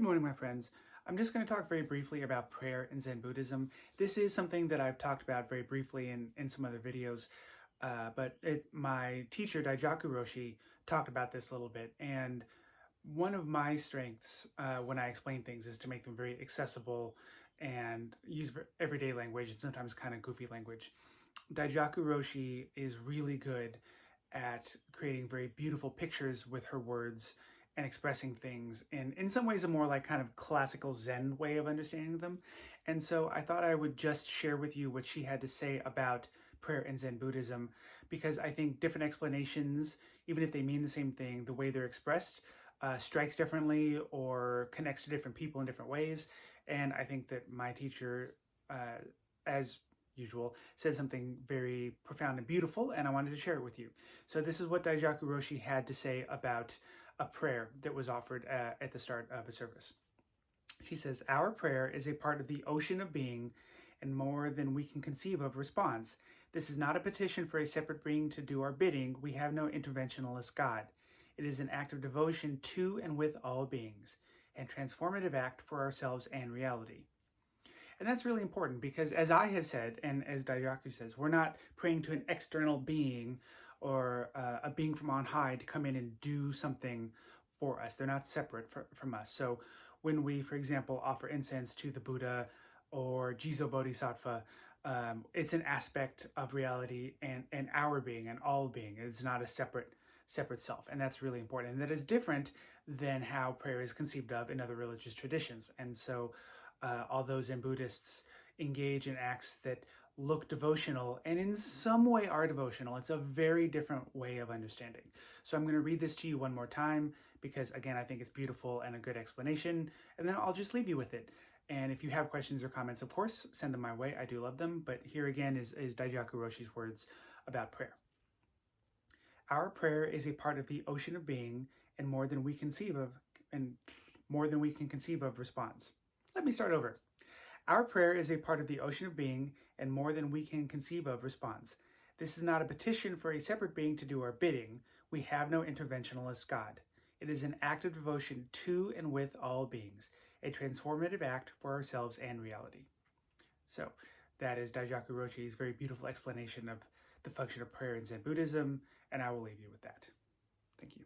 Good morning, my friends. I'm just going to talk very briefly about prayer in Zen Buddhism. This is something that I've talked about very briefly in some other videos, but my teacher, Daijaku Roshi, talked about this a little bit. And one of my strengths when I explain things is to make them very accessible and use everyday language and sometimes kind of goofy language. Daijaku Roshi is really good at creating very beautiful pictures with her words and expressing things in some ways a more like kind of classical Zen way of understanding them. And so I thought I would just share with you what she had to say about prayer in Zen Buddhism, because I think different explanations, even if they mean the same thing, the way they're expressed strikes differently or connects to different people in different ways. And I think that my teacher, as usual, said something very profound and beautiful, and I wanted to share it with you. So this is what Daijaku Roshi had to say about a prayer that was offered at the start of a service. She says, "Our prayer is a part of the ocean of being, and more than we can conceive of responds. This is not a petition for a separate being to do our bidding. We have no interventionalist God. It is an act of devotion to and with all beings, and transformative act for ourselves and reality." And that's really important because, as I have said, and as Daijaku says, we're not praying to an external being or a being from on high to come in and do something for us. They're not separate from us. So when we, for example, offer incense to the Buddha or Jizo Bodhisattva, it's an aspect of reality and our being and all being. It's not a separate self. And that's really important. And that is different than how prayer is conceived of in other religious traditions. And so although Zen Buddhists engage in acts that look devotional and in some way are devotional, it's a very different way of understanding. So I'm going to read this to you one more time because, again, I think it's beautiful and a good explanation, and then I'll just leave you with it. And if you have questions or comments, of course, send them my way. I do love them. But here again is Daijaku Roshi's words about prayer. Our prayer is a part of the ocean of being, and more than we can conceive of responds. Let me start over. Our prayer is a part of the ocean of being, and more than we can conceive of responds. This is not a petition for a separate being to do our bidding. We have no interventionalist God. It is an act of devotion to and with all beings, a transformative act for ourselves and reality. So that is Daijaku Roshi's very beautiful explanation of the function of prayer in Zen Buddhism, and I will leave you with that. Thank you.